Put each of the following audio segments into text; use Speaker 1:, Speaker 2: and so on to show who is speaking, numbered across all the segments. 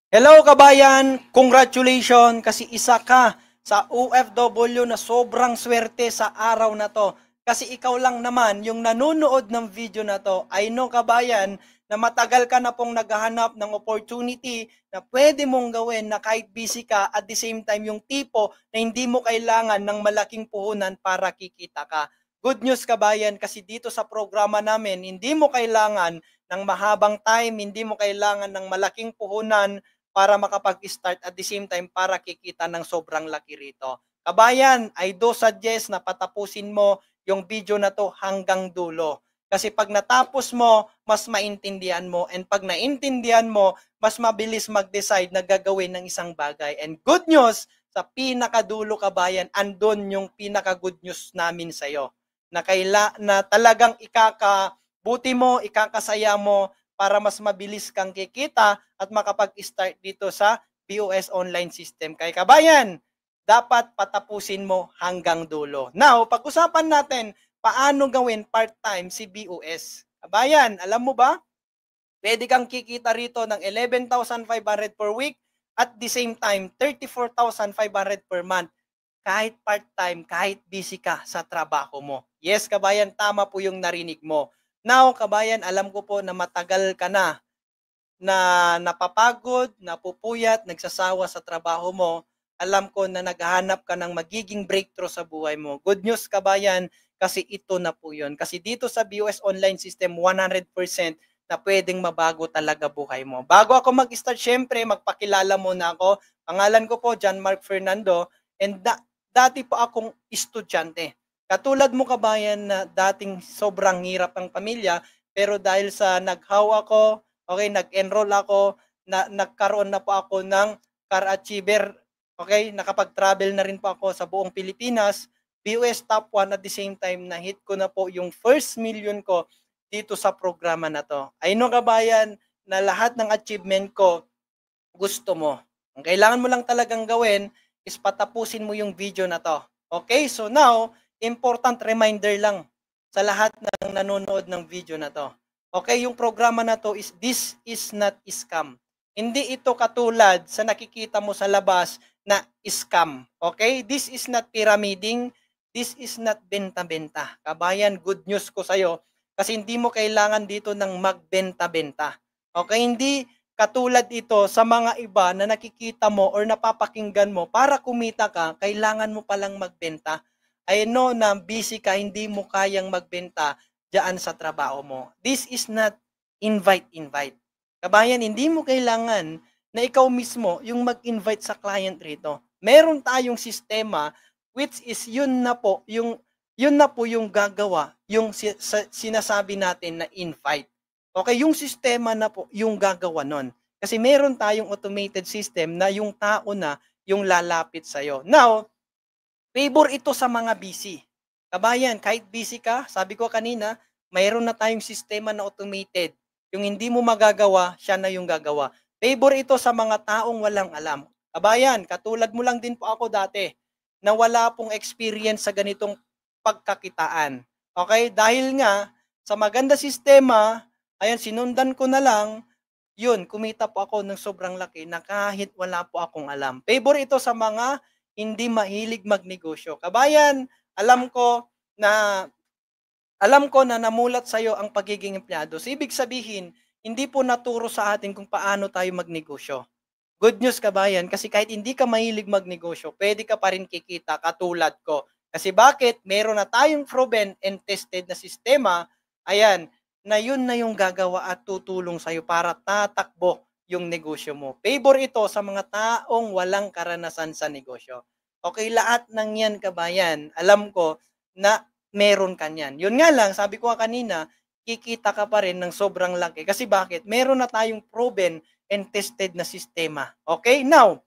Speaker 1: Hello kabayan! Congratulations kasi isa ka sa OFW na sobrang swerte sa araw na to. Kasi ikaw lang naman yung nanonood ng video na to. I know kabayan na matagal ka na pong naghahanap ng opportunity na pwede mong gawin na kahit busy ka at the same time yung tipo na hindi mo kailangan ng malaking puhunan para kikita ka. Good news kabayan kasi dito sa programa namin hindi mo kailangan ng mahabang time, hindi mo kailangan ng malaking puhunan para makapag-start at the same time para kikita ng sobrang laki rito. Kabayan, I do suggest na patapusin mo yung video na to hanggang dulo. Kasi pag natapos mo, mas maintindihan mo. And pag naintindihan mo, mas mabilis mag-decide na gagawin ng isang bagay. And good news, sa pinakadulo kabayan, andon yung pinaka-good news namin sa'yo. Na talagang ikakabuti mo, ikakasaya mo, para mas mabilis kang kikita at makapag-start dito sa POS online system. Kaya kabayan, dapat patapusin mo hanggang dulo. Now, pag-usapan natin paano gawin part-time si BOS. Kabayan, alam mo ba? Pwede kang kikita rito ng 11,500 per week at the same time 34,500 per month kahit part-time, kahit busy ka sa trabaho mo. Yes, kabayan, tama po yung narinig mo. Now, kabayan, alam ko po na matagal ka na napapagod, napupuyat, nagsasawa sa trabaho mo. Alam ko na naghahanap ka ng magiging breakthrough sa buhay mo. Good news, kabayan, kasi ito na po yun. Kasi dito sa BOS Online System, 100% na pwedeng mabago talaga buhay mo. Bago ako mag-start, syempre, magpakilala muna ako. Pangalan ko po, John Mark Fernando, and dati po akong estudyante. Katulad mo kabayan na dating sobrang hirap ang pamilya, pero dahil sa naghaw ako, okay, nag-enroll ako, nagkaroon na po ako ng car achiever, okay, nakapag-travel na rin po ako sa buong Pilipinas, BOS Top 1 at the same time na hit ko na po yung first million ko dito sa programa na to. I know kabayan na lahat ng achievement ko gusto mo. Ang kailangan mo lang talagang gawin is patapusin mo yung video na to. Okay? So now, important reminder lang sa lahat ng nanonood ng video na to. Okay, yung programa na to is this is not scam. Hindi ito katulad sa nakikita mo sa labas na scam. Okay? This is not pyramiding. This is not benta-benta. Kabayan, good news ko sa'yo kasi hindi mo kailangan dito ng magbenta-benta. Okay? Hindi katulad ito sa mga iba na nakikita mo or napapakinggan mo, para kumita ka, kailangan mo palang magbenta. I know na busy ka, hindi mo kayang magbenta diyan sa trabaho mo. This is not invite-invite. Kabayan, hindi mo kailangan na ikaw mismo yung mag-invite sa client rito. Meron tayong sistema which is yun na po yung gagawa, yung sinasabi natin na invite. Okay, yung sistema na po yung gagawa nun. Kasi meron tayong automated system na yung tao na yung lalapit sa'yo. Now, favor ito sa mga busy. Kabayan, kahit busy ka, sabi ko kanina, mayroon na tayong sistema na automated. Yung hindi mo magagawa, siya na yung gagawa. Favor ito sa mga taong walang alam. Kabayan, katulad mo lang din po ako dati na wala pong experience sa ganitong pagkakitaan. Okay? Dahil nga, sa maganda sistema, ayan, sinundan ko na lang, yun, kumita po ako ng sobrang laki na kahit wala po akong alam. Favor ito sa mga hindi mahilig magnegosyo. Kabayan, na alam ko na namulat sa iyo ang pagiging empleyado. So, ibig sabihin, hindi po naturo sa atin kung paano tayo magnegosyo. Good news kabayan, kasi kahit hindi ka mahilig magnegosyo, pwede ka pa rin kikita katulad ko. Kasi bakit? Meron na tayong proven and tested na sistema, ayan, na yun na yung gagawa at tutulong sa'yo para tatakbo yung negosyo mo. Favor ito sa mga taong walang karanasan sa negosyo. Okay, lahat ng yan kabayan, alam ko na meron ka niyan. Yun nga lang, sabi ko kanina, kikita ka pa rin ng sobrang laki. Kasi bakit? Meron na tayong proven and tested na sistema. Okay? Now,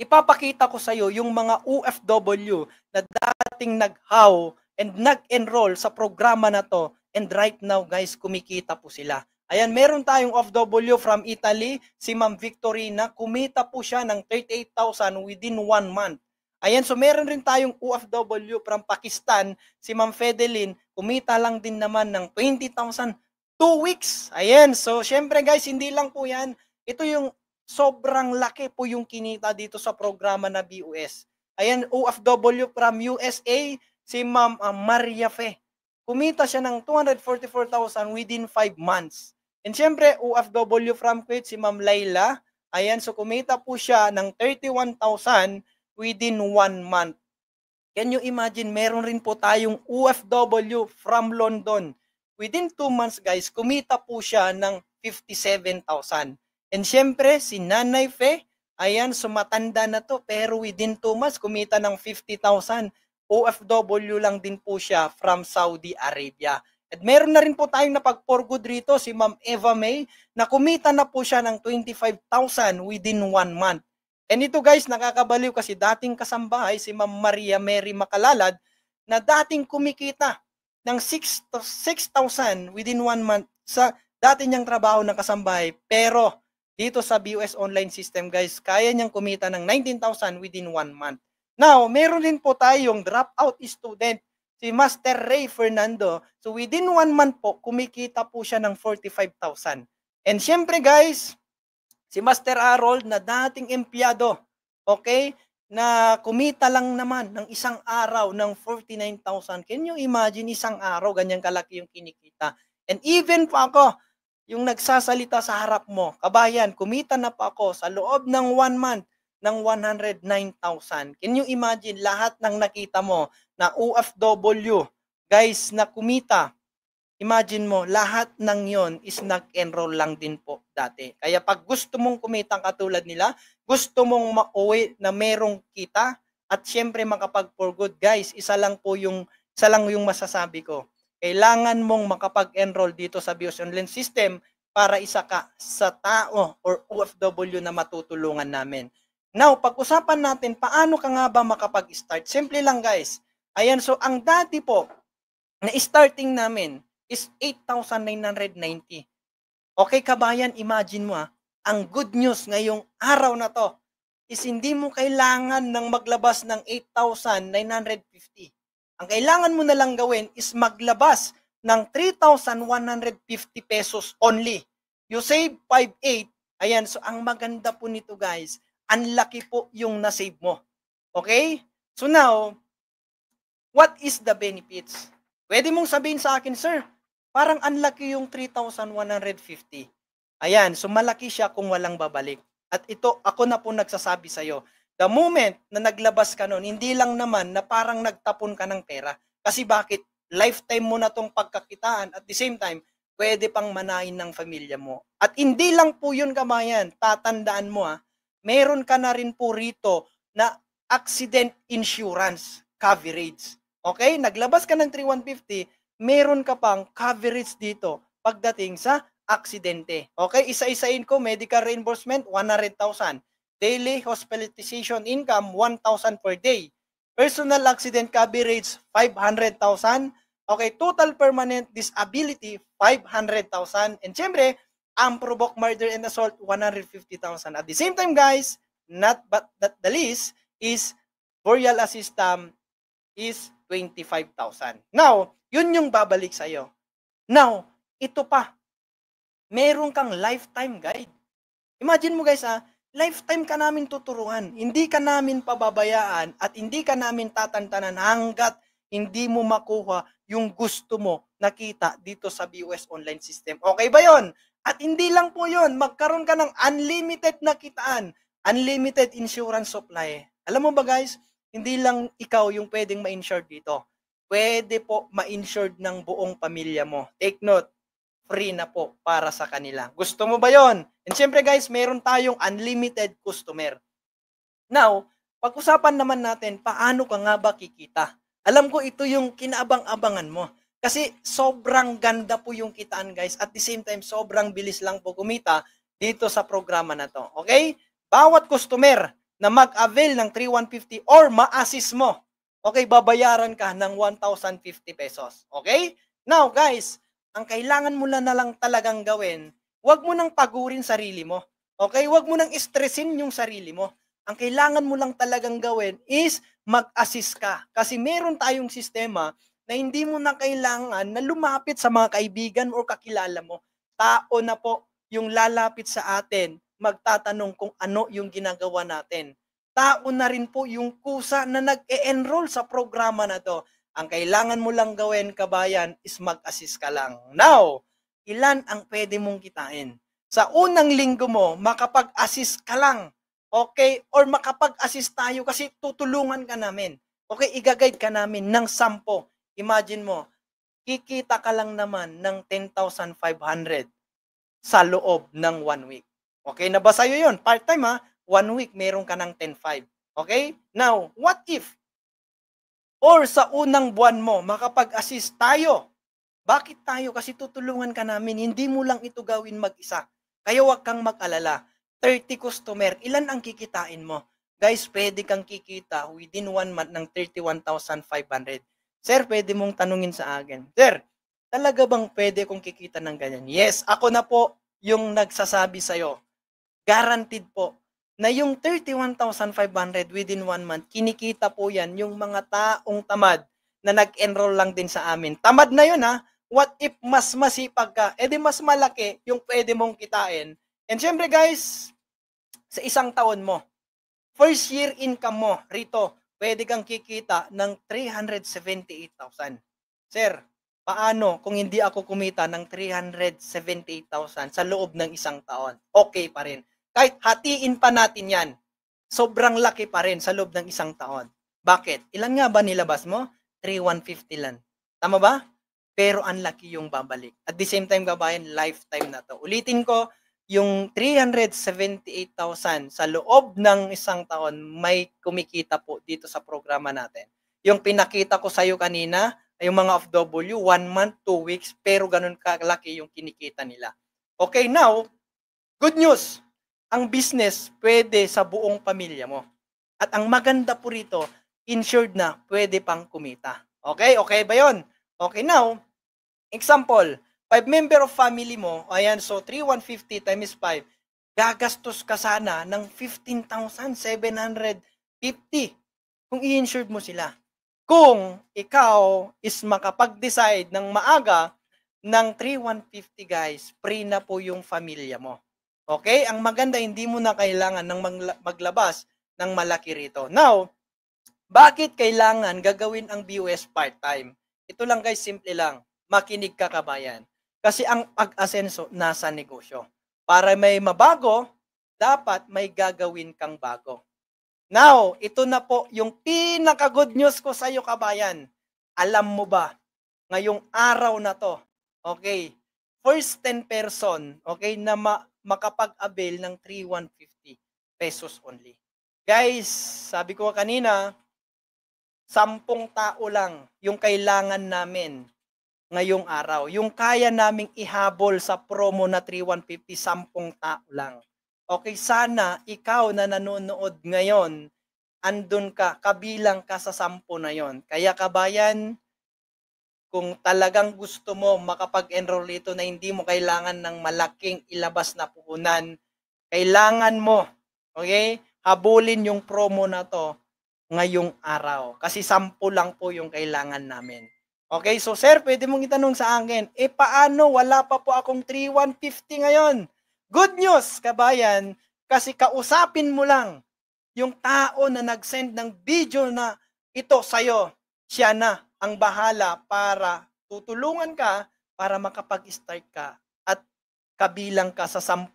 Speaker 1: ipapakita ko sa iyo yung mga OFW na dating nag-how and nag-enroll sa programa na to, and right now guys, kumikita po sila. Ayan, meron tayong OFW from Italy, si Ma'am Victorina, kumita po siya ng 38,000 within 1 month. Ayan, so meron rin tayong OFW from Pakistan, si Ma'am Fedeline, kumita lang din naman ng 20,000 2 weeks. Ayan, so syempre guys, hindi lang po yan. Ito yung sobrang laki po yung kinita dito sa programa na BOS. Ayan, OFW from USA, si Ma'am Maria Fe. Kumita siya ng 244,000 within 5 months. And syempre, OFW from Kuwait, si Ma'am Layla. Ayan, so kumita po siya ng 31,000 within 1 month. Can you imagine, meron rin po tayong OFW from London. Within 2 months guys, kumita po siya ng 57,000. And syempre, si Nanay Fe, ayan, sumatanda na to, pero within 2 months, kumita ng 50,000. OFW lang din po siya from Saudi Arabia. At meron na rin po tayong napag-for good rito, si Ma'am Eva May, na kumita na po siya ng 25,000 within 1 month. And ito guys, nakakabaliw kasi dating kasambahay si Ma'am Maria Mary Makalalad na dating kumikita ng 6,000 within 1 month sa dati niyang trabaho ng kasambahay. Pero dito sa BOS online system guys, kaya niyang kumita ng 19,000 within 1 month. Now, meron din po tayong dropout student, si Master Ray Fernando. So within 1 month po, kumikita po siya ng 45,000. And syempre guys, si Master Harold na dating empleyado, okay, na kumita lang naman ng isang araw ng 49,000. Can you imagine isang araw, ganyan kalaki yung kinikita? And even pa ako, yung nagsasalita sa harap mo, kabayan, kumita na pa ako sa loob ng 1 month ng 109,000. Can you imagine lahat ng nakita mo na OFW, guys, na kumita? Imagine mo, lahat ng yon is nag-enroll lang din po dati. Kaya pag gusto mong kumitang katulad nila, gusto mong mauwi na merong kita, at syempre makapag-for good, guys, isa lang yung masasabi ko. Kailangan mong makapag-enroll dito sa BOS Online System para isa ka sa tao or OFW na matutulungan namin. Now, pag-usapan natin, paano ka nga ba makapag-start? Simple lang, guys. Ayan, so ang dati po, na starting namin, is 8,990. Okay kabayan, imagine mo ang good news ngayong araw na to is hindi mo kailangan ng maglabas ng 8,950. Ang kailangan mo na lang gawin is maglabas ng 3,150 pesos only. You save 5,800. Ayan, so ang maganda po nito guys, ang laki po yung nasave mo. Okay? So now, what is the benefits? Pwede mong sabihin sa akin, sir, parang unlucky yung 3,150. Ayan, so malaki siya kung walang babalik. At ito, ako na po nagsasabi sa'yo. The moment na naglabas ka nun, hindi lang naman na parang nagtapon ka ng pera. Kasi bakit? Lifetime mo na tong pagkakitaan. At the same time, pwede pang manahin ng pamilya mo. At hindi lang po yun kamayan. Tatandaan mo meron ka na rin po rito na accident insurance coverage. Okay? Naglabas ka ng 3,150, meron ka pang coverage dito pagdating sa aksidente. Okay, isa-isain ko, medical reimbursement, 100,000. Daily hospitalization income, 1,000 per day. Personal accident coverage, 500,000. Okay, total permanent disability, 500,000. And syempre, unprovoked murder and assault, 150,000. At the same time, guys, not the least, is burial assistance is 25,000. Now, yun yung babalik sa'yo. Now, ito pa. Meron kang lifetime guide. Imagine mo guys lifetime ka namin tuturuan. Hindi ka namin pababayaan at hindi ka namin tatantanan hanggat hindi mo makuha yung gusto mo nakita dito sa BOS Online System. Okay ba yon? At hindi lang po yon, magkaroon ka ng unlimited na kitaan, unlimited insurance supply. Alam mo ba guys, hindi lang ikaw yung pwedeng ma-insured dito. Pwede po ma-insured ng buong pamilya mo. Take note, free na po para sa kanila. Gusto mo ba yon? And syempre guys, meron tayong unlimited customer. Now, pag-usapan naman natin, paano ka nga ba kikita? Alam ko ito yung kinaabang-abangan mo. Kasi sobrang ganda po yung kitaan guys. At the same time, sobrang bilis lang po kumita dito sa programa na to. Okay? Bawat customer na mag-avail ng 3,150 or ma-assist mo, okay, babayaran ka ng 1,050 pesos. Okay? Now guys, ang kailangan mo na lang talagang gawin, huwag mo nang pagurin sarili mo. Okay? Huwag mo nang stressin yung sarili mo. Ang kailangan mo lang talagang gawin is mag-assist ka. Kasi meron tayong sistema na hindi mo na kailangan na lumapit sa mga kaibigan o kakilala mo. Tao na po yung lalapit sa atin magtatanong kung ano yung ginagawa natin. Tao na rin po yung kusa na nag-e-enroll sa programa na to. Ang kailangan mo lang gawin, kabayan, is mag-assist ka lang. Now, ilan ang pwede mong kitain? Sa unang linggo mo, makapag-assist ka lang. Okay? Or makapag-assist tayo kasi tutulungan ka namin. Okay? Iga-guide ka namin ng 10. Imagine mo, kikita ka lang naman ng 10,500 sa loob ng 1 week. Okay na ba sa'yo yun? Part-time ha? 1 week, meron ka ng 10,500. Okay? Now, what if? Or sa unang buwan mo, makapag-assist tayo. Bakit tayo? Kasi tutulungan ka namin. Hindi mo lang ito gawin mag-isa. Kaya huwag kang mag-alala. 30 customer, ilan ang kikitain mo? Guys, pwede kang kikita within 1 month ng 31,500. Sir, pwede mong tanungin sa akin. Sir, talaga bang pwede kong kikita ng ganyan? Yes, ako na po yung nagsasabi sa'yo. Guaranteed po na yung 31,500 within 1 month, kinikita po yan yung mga taong tamad na nag-enroll lang din sa amin. Tamad na yun ha. What if mas masipag ka? E di mas malaki yung pwede mong kitain. And syempre guys, sa isang taon mo, first year income mo rito, pwede kang kikita ng 378,000. Sir, paano kung hindi ako kumita ng 378,000 sa loob ng isang taon? Okay pa rin. Kahit hatiin pa natin yan, sobrang laki pa rin sa loob ng isang taon. Bakit? Ilan nga ba nilabas mo? 3,150 lang. Tama ba? Pero ang laki yung babalik. At the same time, kabayan, lifetime na to. Ulitin ko, yung 378,000 sa loob ng isang taon, may kumikita po dito sa programa natin. Yung pinakita ko sa'yo kanina, yung mga OFW, 1 month, 2 weeks, pero ganun kalaki yung kinikita nila. Okay, now, good news. Ang business pwede sa buong pamilya mo. At ang maganda po rito, insured na pwede pang kumita. Okay? Okay ba yon? Okay, now, example, 5 member of family mo, ayan, so 3,150 times 5, gagastos ka sana ng 15,750 kung i-insured mo sila. Kung ikaw is makapag-decide ng maaga ng 3,150 guys, free na po yung familya mo. Okay? Ang maganda, hindi mo na kailangan ng maglabas ng malaki rito. Now, bakit kailangan gagawin ang BOS part-time? Ito lang guys, simple lang. Makinig ka kabayan. Kasi ang pag-asenso nasa negosyo. Para may mabago, dapat may gagawin kang bago. Now, ito na po yung pinaka-good news ko sa iyo kabayan. Alam mo ba, ngayong araw na to, okay, first 10 person, okay, na makapag-avail ng 3,150 pesos only. Guys, sabi ko kanina, 10 tao lang yung kailangan namin ngayong araw. Yung kaya naming ihabol sa promo na 3,150, 10 tao lang. Okay, sana ikaw na nanonood ngayon, andun ka, kabilang ka sa 10 na yon. Kaya kabayan, kung talagang gusto mo makapag-enroll dito na hindi mo kailangan ng malaking ilabas na puhunan, kailangan mo, okay, habulin yung promo na to ngayong araw. Kasi 10 lang po yung kailangan namin. Okay, so sir, pwede mong itanong sa akin, paano wala pa po akong 3,150 ngayon? Good news, kabayan, kasi kausapin mo lang yung tao na nag-send ng video na ito sa'yo. Siya na ang bahala para tutulungan ka para makapag-start ka at kabilang ka sa 10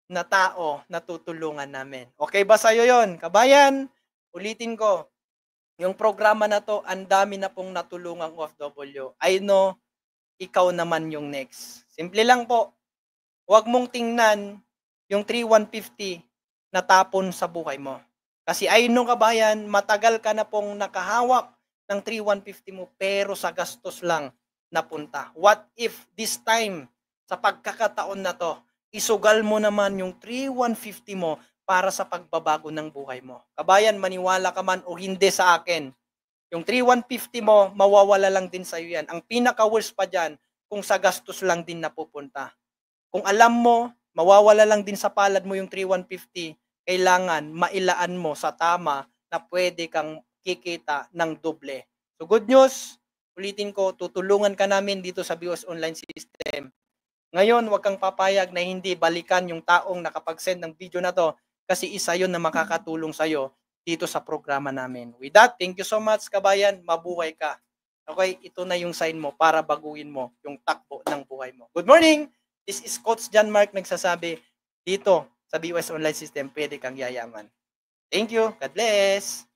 Speaker 1: na tao na tutulungan namin. Okay ba sa'yo yon, kabayan? Ulitin ko, yung programa na to, ang dami na pong natulungang OFW. I know, ikaw naman yung next. Simple lang po, huwag mong tingnan yung 3,150 na tapon sa buhay mo. Kasi I know kabayan, matagal ka na pong nakahawak ng 3,150 mo pero sa gastos lang napunta. What if this time, sa pagkakataon na to, isugal mo naman yung 3,150 mo para sa pagbabago ng buhay mo. Kabayan, maniwala ka man o hindi sa akin, yung 3,150 mo, mawawala lang din sa iyo yan. Ang pinaka-worst pa dyan, kung sa gastos lang din napupunta. Kung alam mo, mawawala lang din sa palad mo yung 3,150, kailangan mailaan mo sa tama na pwede kang kikita ng doble. So good news, ulitin ko, tutulungan ka namin dito sa BOS Online System Ngayon, huwag kang papayag na hindi balikan yung taong nakapag-send ng video na to kasi isa yun na makakatulong sa'yo dito sa programa namin. With that, thank you so much kabayan. Mabuhay ka. Okay, ito na yung sign mo para baguhin mo yung takbo ng buhay mo. Good morning! This is Coach John Mark nagsasabi dito sa BOS Online System, pwede kang yayaman. Thank you. God bless.